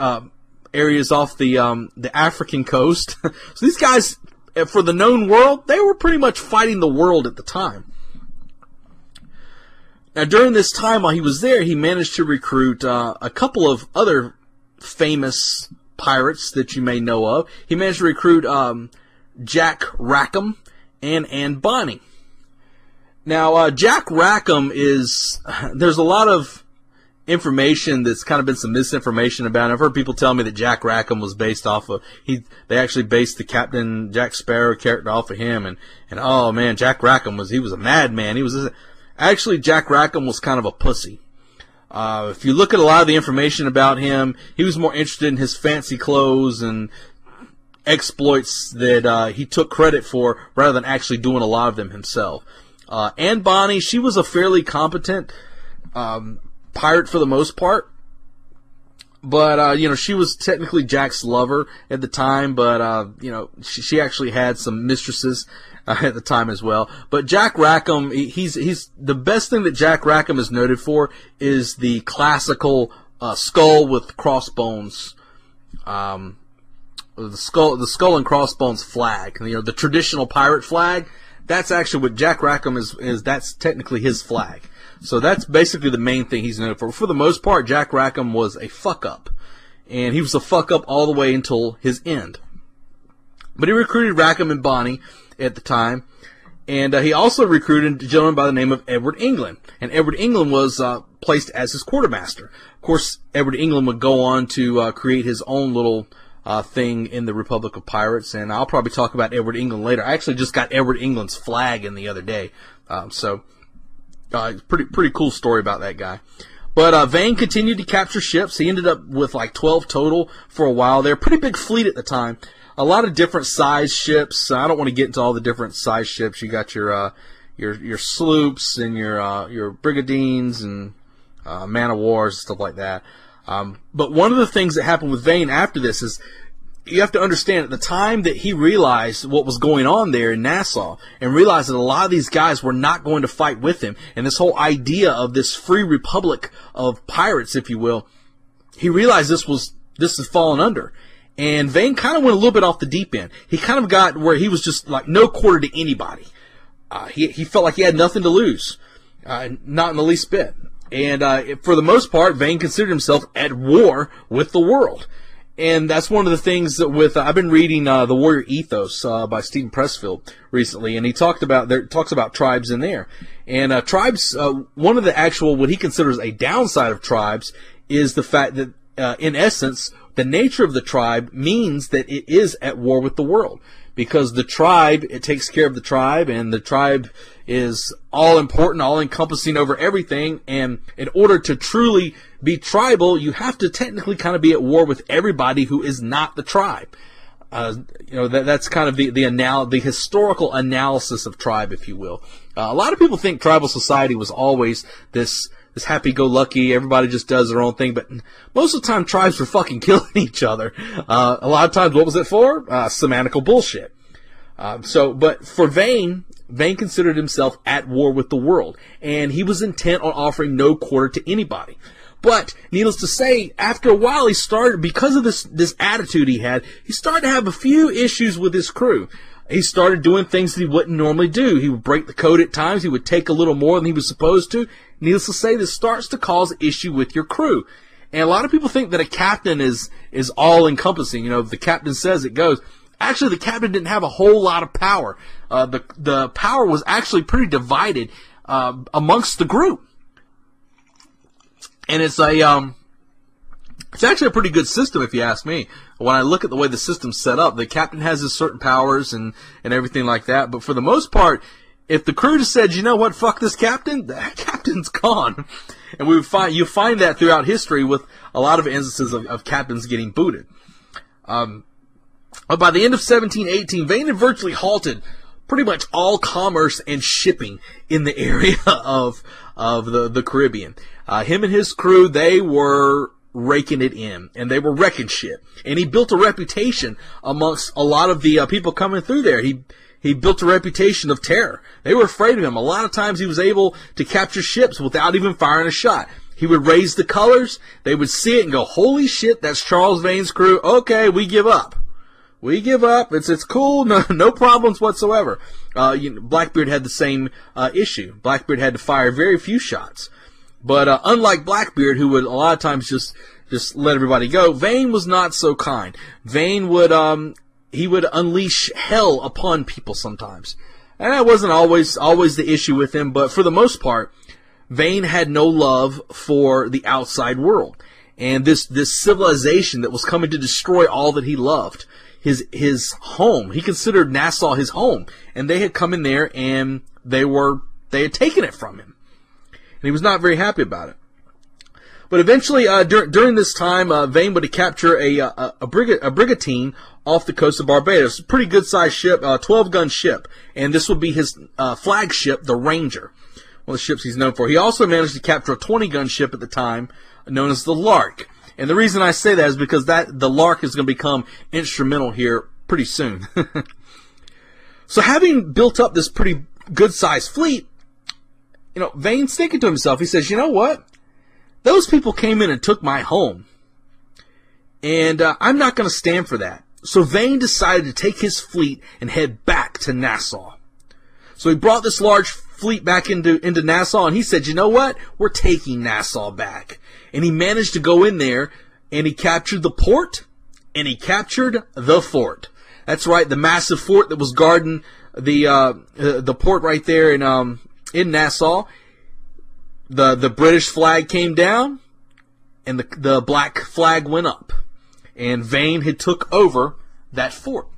S1: areas off the African coast. So these guys, for the known world, they were pretty much fighting the world at the time. Now, during this time while he was there, he managed to recruit a couple of other famous pirates that you may know of. He managed to recruit Jack Rackham and Anne Bonny. Now, Jack Rackham there's a lot of information that's kind of been some misinformation about him. I've heard people tell me that Jack Rackham was based off of, they actually based the Captain Jack Sparrow character off of him, and oh man, Jack Rackham he was a madman. Actually, Jack Rackham was kind of a pussy. If you look at a lot of the information about him, he was more interested in his fancy clothes and exploits that he took credit for rather than actually doing a lot of them himself. Anne Bonny, she was a fairly competent pirate for the most part. But, she was technically Jack's lover at the time, but, she actually had some mistresses at the time as well. But Jack Rackham, he's the best thing that Jack Rackham is noted for is the classical skull with crossbones, the skull and crossbones flag, the traditional pirate flag. That's actually what Jack Rackham is. That's technically his flag. So that's basically the main thing he's known for. For the most part, Jack Rackham was a fuck-up. And he was a fuck-up all the way until his end. But he recruited Rackham and Bonny at the time. And he also recruited a gentleman by the name of Edward England. And Edward England was placed as his quartermaster. Of course, Edward England would go on to create his own little thing in the Republic of Pirates. And I'll probably talk about Edward England later. I actually just got Edward England's flag in the other day. Pretty cool story about that guy. But Vane continued to capture ships. He ended up with like 12 total for a while there. Pretty big fleet at the time. A lot of different size ships. I don't want to get into all the different size ships. You got your sloops and your brigantines and man of wars and stuff like that. But one of the things that happened with Vane after this is you have to understand at the time that he realized what was going on there in Nassau and realized that a lot of these guys were not going to fight with him, and this whole idea of this free republic of pirates, if you will, he realized this is fallen under. And Vane kind of went a little bit off the deep end. He kind of got where he was just like no quarter to anybody. He felt like he had nothing to lose, not in the least bit. And for the most part, Vane considered himself at war with the world. And that's one of the things that I've been reading The Warrior Ethos by Stephen Pressfield recently, and he talks about tribes in there. And tribes, one of the actual, what he considers a downside of tribes is the fact that, in essence, the nature of the tribe means that it is at war with the world. Because the tribe, it takes care of the tribe, and the tribe is all important, all encompassing over everything. And in order to truly be tribal, you have to technically kind of be at war with everybody who is not the tribe. That's kind of the historical analysis of tribe, if you will. A lot of people think tribal society was always this happy-go-lucky, everybody just does their own thing, but most of the time tribes were fucking killing each other. A lot of times, what was it for? Semantical bullshit. But for Vane considered himself at war with the world, and he was intent on offering no quarter to anybody. But, needless to say, after a while he started, because of this attitude he had, he started to have a few issues with his crew. He started doing things that he wouldn't normally do. He would break the code at times. He would take a little more than he was supposed to. Needless to say, this starts to cause issue with your crew. And a lot of people think that a captain is all-encompassing. The captain says it goes. Actually, the captain didn't have a whole lot of power. The power was actually pretty divided amongst the group. And it's actually a pretty good system, if you ask me. When I look at the way the system's set up, the captain has his certain powers and everything like that. But for the most part, if the crew just said, you know what, fuck this captain, the captain's gone. And you find that throughout history with a lot of instances of captains getting booted. But by the end of 1718, Vane had virtually halted pretty much all commerce and shipping in the area of the Caribbean. Him and his crew, they were raking it in, and they were wrecking shit. And he built a reputation amongst a lot of the people coming through there. He built a reputation of terror. They were afraid of him. A lot of times he was able to capture ships without even firing a shot. He would raise the colors. They would see it and go, holy shit, that's Charles Vane's crew. Okay, we give up. We give up. It's cool. No problems whatsoever. Blackbeard had the same issue. Blackbeard had to fire very few shots. But unlike Blackbeard, who would a lot of times just let everybody go, Vane was not so kind. Vane would unleash hell upon people sometimes. And that wasn't always the issue with him, but for the most part, Vane had no love for the outside world. And this civilization that was coming to destroy all that he loved. His home. He considered Nassau his home. And they had come in there and they had taken it from him. and he was not very happy about it. But eventually, during this time, Vane would capture a brigantine off the coast of Barbados. A pretty good-sized ship, 12-gun ship, and this would be his flagship, the Ranger, one of the ships he's known for. He also managed to capture a 20-gun ship at the time, known as the Lark. And the reason I say that is because the Lark is going to become instrumental here pretty soon. So having built up this pretty good-sized fleet, Vane's thinking to himself, he says, you know what? Those people came in and took my home. And I'm not going to stand for that. So Vane decided to take his fleet and head back to Nassau. So he brought this large fleet back into Nassau, and he said, you know what? We're taking Nassau back. And he managed to go in there, and he captured the port, and he captured the fort. That's right, the massive fort that was guarding the port right there in Nassau. The British flag came down, and the black flag went up, and Vane had took over that fort.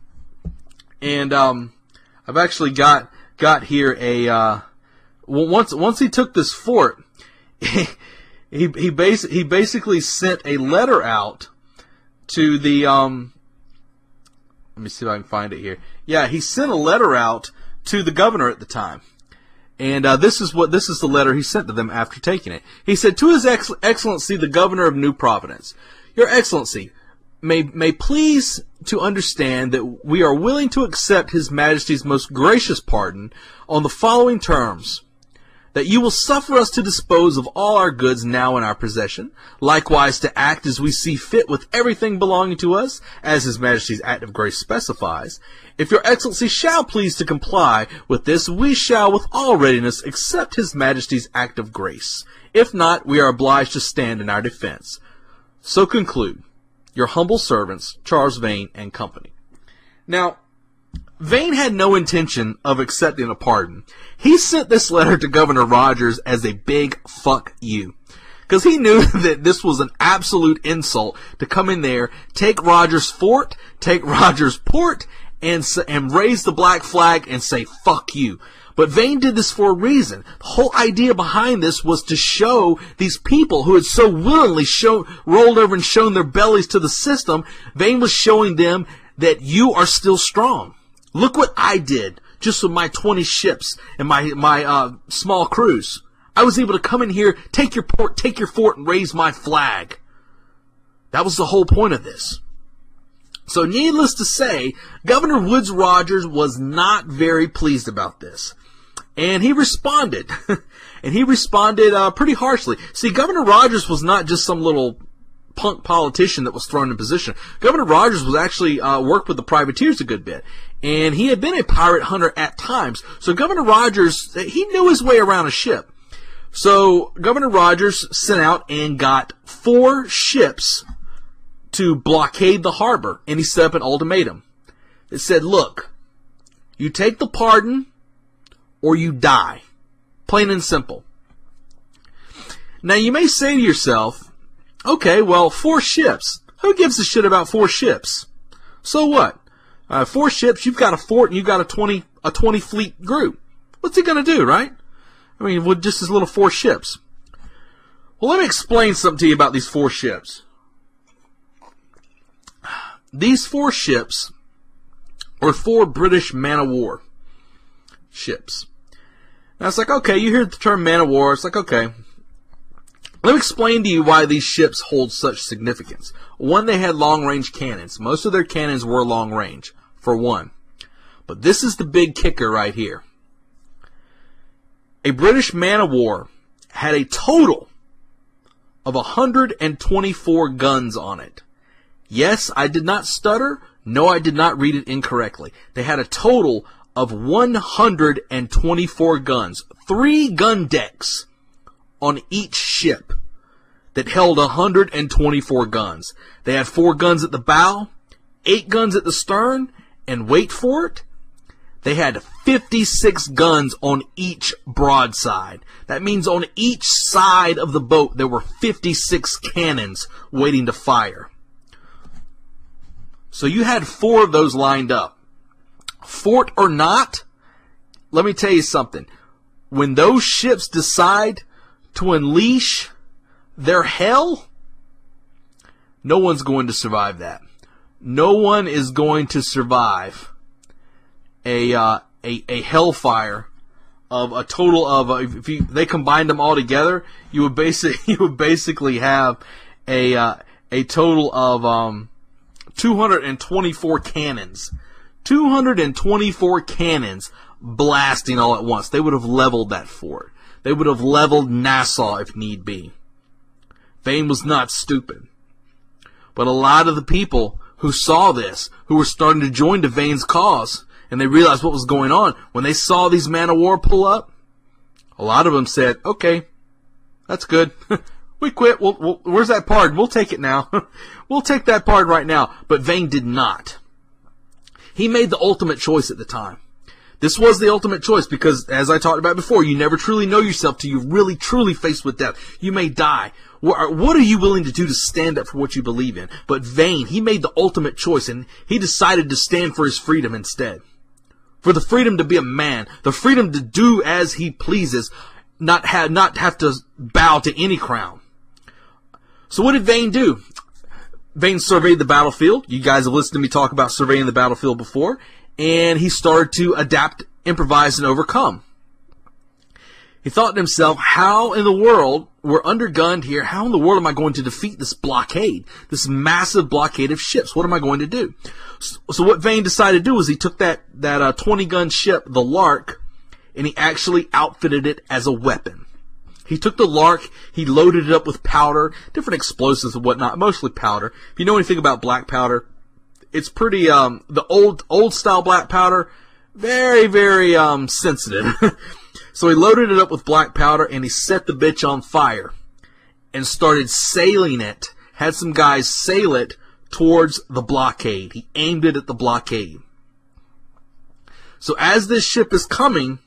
S1: And I've actually got here a once he took this fort, he basically sent a letter out to the let me see if I can find it here. Yeah, he sent a letter out to the governor at the time. And this is the letter he sent to them after taking it. He said, to His Excellency, the Governor of New Providence, Your Excellency, may please to understand that we are willing to accept His Majesty's most gracious pardon on the following terms: that you will suffer us to dispose of all our goods now in our possession, likewise to act as we see fit with everything belonging to us, as His Majesty's Act of Grace specifies. If Your Excellency shall please to comply with this, we shall with all readiness accept His Majesty's Act of Grace. If not, we are obliged to stand in our defense. So conclude, your humble servants, Charles Vane and Company. Now, Vane had no intention of accepting a pardon. He sent this letter to Governor Rogers as a big fuck you, because he knew that this was an absolute insult to come in there, take Rogers' fort, take Rogers' port, and raise the black flag and say fuck you. But Vane did this for a reason. The whole idea behind this was to show these people who had so willingly rolled over and shown their bellies to the system. Vane was showing them that you are still strong. Look what I did just with my 20 ships and my small crews. I was able to come in here, take your port, take your fort, and raise my flag. That was the whole point of this. So needless to say, Governor Woodes Rogers was not very pleased about this. And he responded. And he responded pretty harshly. See, Governor Rogers was not just some little punk politician that was thrown in position. Governor Rogers was actually worked with the privateers a good bit. And he had been a pirate hunter at times. So Governor Rogers, he knew his way around a ship. So Governor Rogers sent out and got 4 ships to blockade the harbor. And he set up an ultimatum. It said, look, you take the pardon or you die. Plain and simple. Now you may say to yourself, okay, well, 4 ships. Who gives a shit about 4 ships? So what? 4 ships, you've got a fort, and you've got a 20 fleet group. What's he going to do, right? I mean, with just his little 4 ships. Well, let me explain something to you about these 4 ships. These 4 ships are 4 British man-of-war ships. Now, it's like, okay, you hear the term man-of-war, it's like, okay. Let me explain to you why these ships hold such significance. One, they had long-range cannons. Most of their cannons were long-range, for one. But this is the big kicker right here. A British man-of-war had a total of 124 guns on it. Yes, I did not stutter. No, I did not read it incorrectly. They had a total of 124 guns. 3 gun decks on each ship that held 124 guns. They had 4 guns at the bow, 8 guns at the stern, and wait for it, they had 56 guns on each broadside. That means on each side of the boat there were 56 cannons waiting to fire. So you had 4 of those lined up. Fort or not, let me tell you something. When those ships decide to unleash their hell, no one's going to survive that. No one is going to survive a hellfire of a total of they combined them all together, you would basically have a total of 224 cannons. 224 cannons blasting all at once. They would have leveled that fort. They would have leveled Nassau if need be. Vane was not stupid. But a lot of the people who saw this, who were starting to join to Vane's cause, and they realized what was going on, when they saw these man of war pull up, a lot of them said, okay, that's good. We quit. Where's that pardon? We'll take it now. We'll take that pardon right now. But Vane did not. He made the ultimate choice at the time. This was the ultimate choice because, as I talked about before, you never truly know yourself till you're really, truly faced with death. You may die. What are you willing to do to stand up for what you believe in? But Vane, he made the ultimate choice, and he decided to stand for his freedom instead. For the freedom to be a man, the freedom to do as he pleases, not have to bow to any crown. So what did Vane do? Vane surveyed the battlefield. You guys have listened to me talk about surveying the battlefield before. And he started to adapt, improvise, and overcome. He thought to himself, how in the world, we're undergunned here, how in the world am I going to defeat this blockade, this massive blockade of ships? What am I going to do? So what Vane decided to do was he took that 20-gun ship, the Lark, and he actually outfitted it as a weapon. He took the Lark, he loaded it up with powder, different explosives and whatnot, mostly powder. If you know anything about black powder, it's pretty, the old style black powder, very, very, sensitive. So he loaded it up with black powder and he set the bitch on fire and started sailing it, had some guys sail it towards the blockade. He aimed it at the blockade. So as this ship is coming,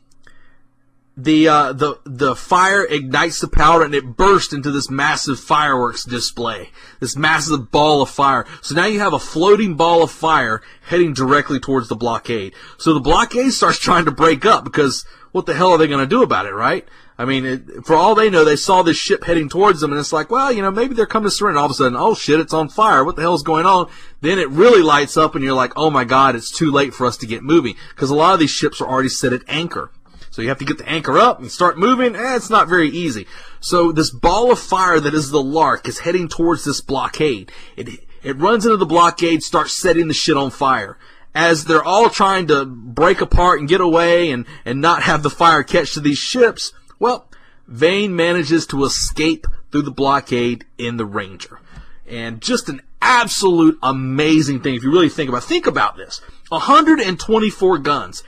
S1: the fire ignites the powder and it bursts into this massive fireworks display. This massive ball of fire. So now you have a floating ball of fire heading directly towards the blockade. So the blockade starts trying to break up because what the hell are they going to do about it, right? I mean, for all they know, they saw this ship heading towards them and it's like, well, maybe they're coming to surrender. All of a sudden, oh shit, it's on fire. What the hell is going on? Then it really lights up and you're like, oh my God, it's too late for us to get moving. Because a lot of these ships are already set at anchor. So you have to get the anchor up and start moving. It's not very easy. So this ball of fire that is the Lark is heading towards this blockade. It runs into the blockade, starts setting the shit on fire. As they're all trying to break apart and get away and not have the fire catch to these ships, well, Vane manages to escape through the blockade in the Ranger. And just an absolute amazing thing if you really think about this. 124 guns.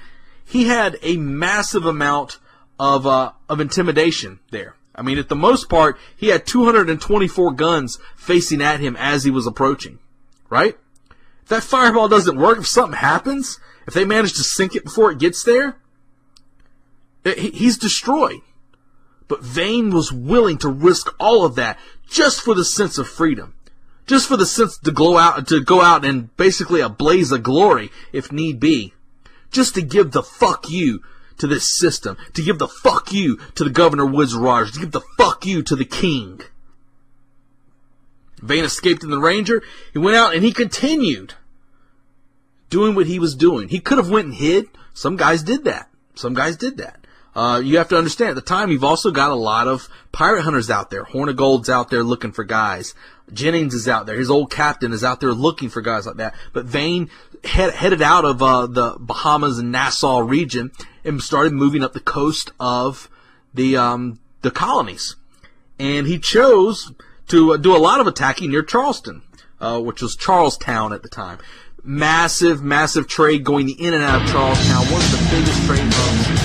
S1: He had a massive amount of intimidation there. I mean, at the most part, he had 224 guns facing at him as he was approaching. Right? If that fireball doesn't work, if something happens, if they manage to sink it before it gets there, he's destroyed. But Vane was willing to risk all of that just for the sense of freedom. Just for the sense to go out and basically a blaze of glory, if need be. Just to give the fuck you to this system. To give the fuck you to the Governor Woods Rogers. To give the fuck you to the king. Vane escaped in the Ranger. He went out and he continued doing what he was doing. He could have went and hid. Some guys did that. You have to understand, at the time, you've also got a lot of pirate hunters out there. Horn of Gold's out there looking for guys. Jennings is out there. His old captain is out there looking for guys like that. But Vane headed out of the Bahamas and Nassau region and started moving up the coast of the colonies. And he chose to do a lot of attacking near Charleston, which was Charlestown at the time. Massive, massive trade going in and out of Charlestown. One of the biggest trade hubs